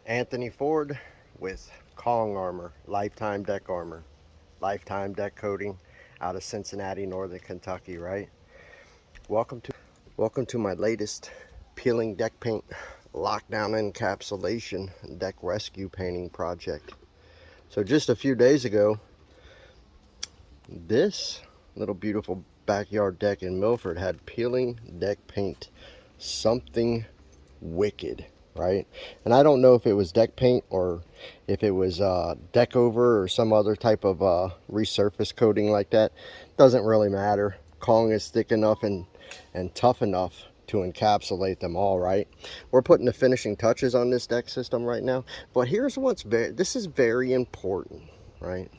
Anthony Ford with Kong Armor, Lifetime Deck Armor, Lifetime Deck Coating out of Cincinnati, Northern Kentucky, right? Welcome to my latest peeling deck paint lockdown encapsulation deck rescue painting project. So just a few days ago, this little beautiful backyard deck in Milford had peeling deck paint. Something wicked, right? And I don't know if it was deck paint or if it was Deckover or some other type of resurface coating like that. Doesn't really matter. Kong is thick enough and tough enough to encapsulate them all, right? We're putting the finishing touches on this deck system right now, but here's what's this is very important, right?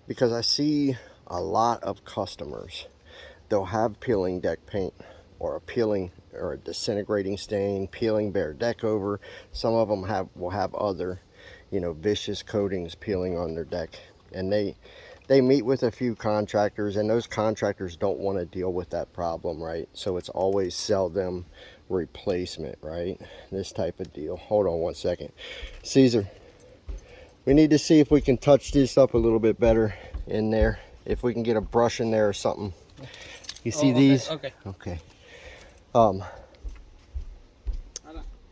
Because I see a lot of customers, they'll have peeling deck paint or a peeling or a disintegrating stain, Peeling Behr Deckover. Some of them will have other, vicious coatings peeling on their deck, and they meet with a few contractors, and those contractors don't want to deal with that problem, right? So it's always sell them replacement, right? This type of deal. Hold on one second, Caesar. We need to see if we can touch this up a little bit better in there. If we can get a brush in there or something. You see these? Okay.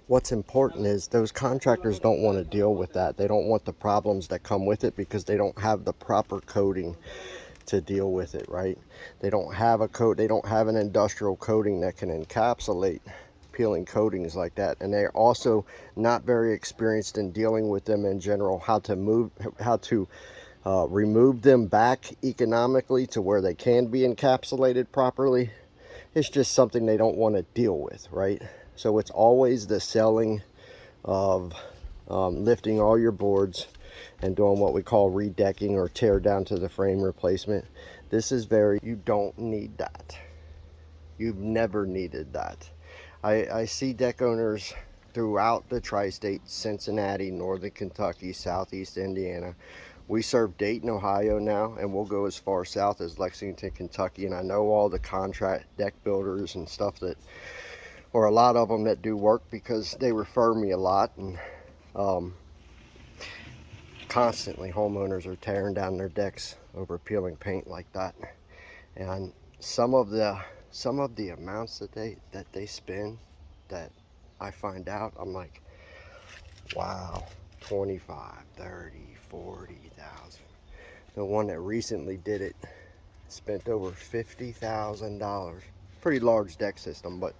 What's important is those contractors don't want to deal with that. They don't want the problems that come with it because they don't have the proper coating to deal with it, right? They don't have a coat. They don't have an industrial coating that can encapsulate peeling coatings like that, and they're also not very experienced in dealing with them in general. How to remove them back economically to where they can be encapsulated properly. It's just something they don't want to deal with, right? So it's always the selling of lifting all your boards and doing what we call redecking or tear down to the frame replacement. This is you don't need that. You've never needed that. I see deck owners throughout the tri-state, Cincinnati, Northern Kentucky, Southeast Indiana. We serve Dayton, Ohio now, and we'll go as far south as Lexington, Kentucky. And I know all the contract deck builders and stuff or a lot of them that do work because they refer me a lot. And constantly homeowners are tearing down their decks over peeling paint like that. And some of the amounts that they spend, that I find out, I'm like, wow, 25, 30, 40,000. The one that recently did it spent over $50,000. Pretty large deck system, but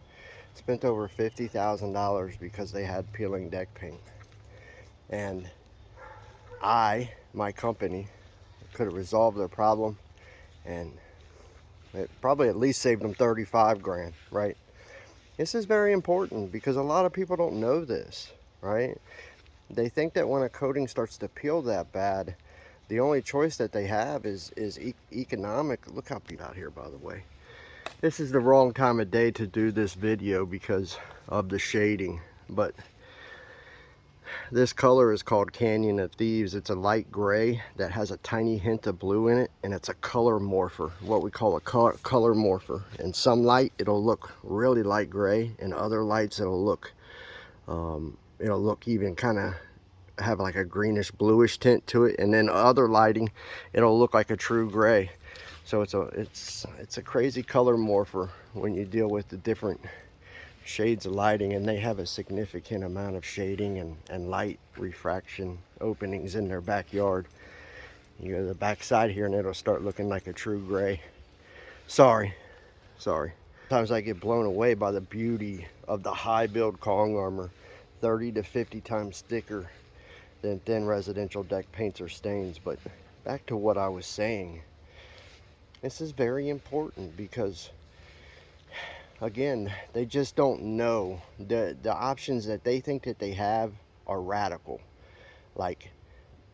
spent over $50,000 because they had peeling deck paint. And my company could have resolved their problem, and it probably at least saved them 35 grand, right? This is very important because a lot of people don't know this, right? They think that when a coating starts to peel that bad, the only choice that they have is economic. Look how beautiful out here, by the way. This is the wrong time of day to do this video because of the shading, but this color is called Canyon of Thieves. It's a light gray that has a tiny hint of blue in it, and it's a color morpher, what we call a color morpher. In some light, it'll look really light gray, and other lights, it'll look even kind of have like a greenish bluish tint to it, and then other lighting, it'll look like a true gray. So it's a crazy color morpher when you deal with the different shades of lighting, and they have a significant amount of shading and light refraction openings in their backyard. You go to the back side here and it'll start looking like a true gray. Sorry. Sometimes I get blown away by the beauty of the high build Kong Armor, 30 to 50 times thicker than thin residential deck paints or stains. But back to what I was saying, this is very important because, again, they just don't know. The options that they think that they have are radical, like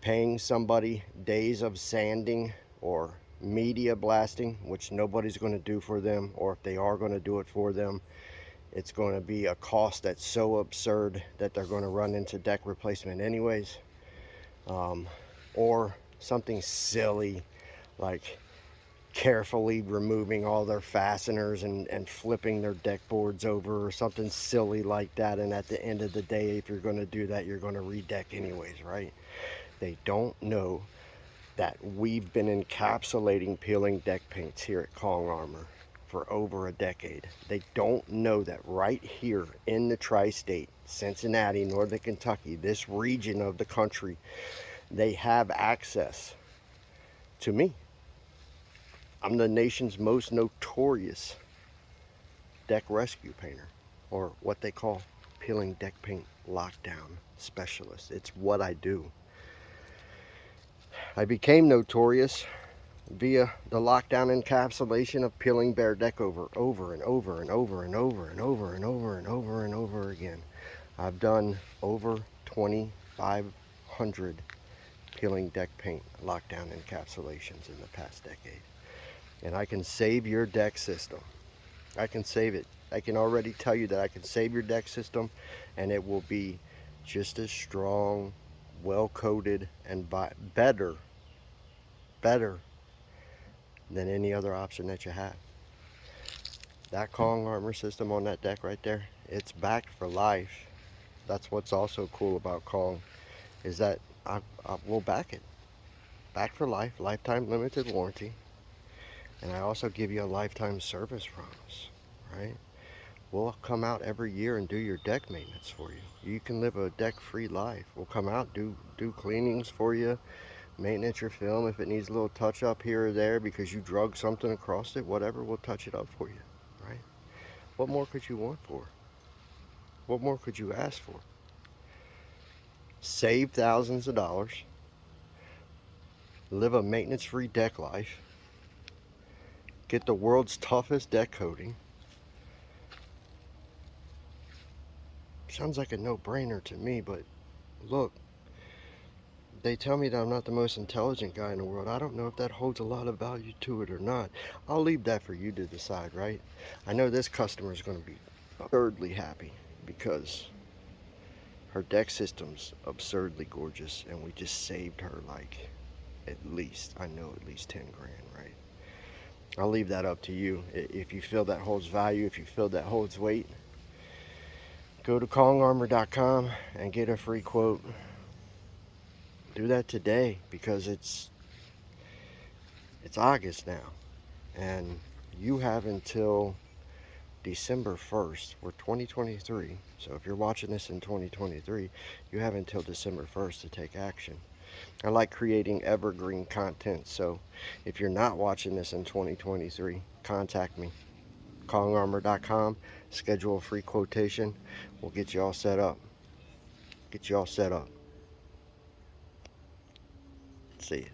paying somebody days of sanding or media blasting, which nobody's going to do for them, or if they are going to do it for them, it's going to be a cost that's so absurd that they're going to run into deck replacement anyways. Or something silly like carefully removing all their fasteners and flipping their deck boards over or something silly like that. And at the end of the day, if you're going to do that, you're going to redeck anyways, right? They don't know that we've been encapsulating peeling deck paints here at Kong Armor for over a decade. They don't know that right here in the tri-state, Cincinnati, Northern Kentucky, this region of the country, they have access to me. I'm the nation's most notorious deck rescue painter, or what they call peeling deck paint lockdown specialist. It's what I do. I became notorious via the lockdown encapsulation of Peeling Behr Deckover over and over and over and over and over and over and over and over again. I've done over 2,500 peeling deck paint lockdown encapsulations in the past decade. And I can save your deck system. I can save it. I can already tell you that I can save your deck system, and it will be just as strong, well coated, and better than any other option that you have. That Kong Armor system on that deck right there, it's backed for life. That's what's also cool about Kong, is that I will back it. Back for life, lifetime limited warranty. And I also give you a lifetime service promise, right? We'll come out every year and do your deck maintenance for you. You can live a deck-free life. We'll come out, do cleanings for you, maintenance your film. If it needs a little touch up here or there because you drug something across it, whatever, we'll touch it up for you, right? What more could you want for? What more could you ask for? Save thousands of dollars, live a maintenance-free deck life, get the world's toughest deck coating. Sounds like a no-brainer to me, but look, they tell me that I'm not the most intelligent guy in the world. I don't know if that holds a lot of value to it or not. I'll leave that for you to decide, right? I know this customer is going to be absurdly happy because her deck system's absurdly gorgeous, and we just saved her like at least 10 grand, right? I'll leave that up to you. If you feel that holds value, if you feel that holds weight, go to kongarmor.com and get a free quote. Do that today, because it's August now, and you have until December 1st. We're 2023, so if you're watching this in 2023, you have until December 1st to take action. I like creating evergreen content, so if you're not watching this in 2023, contact me. kongarmor.com, schedule a free quotation. We'll get you all set up. See you.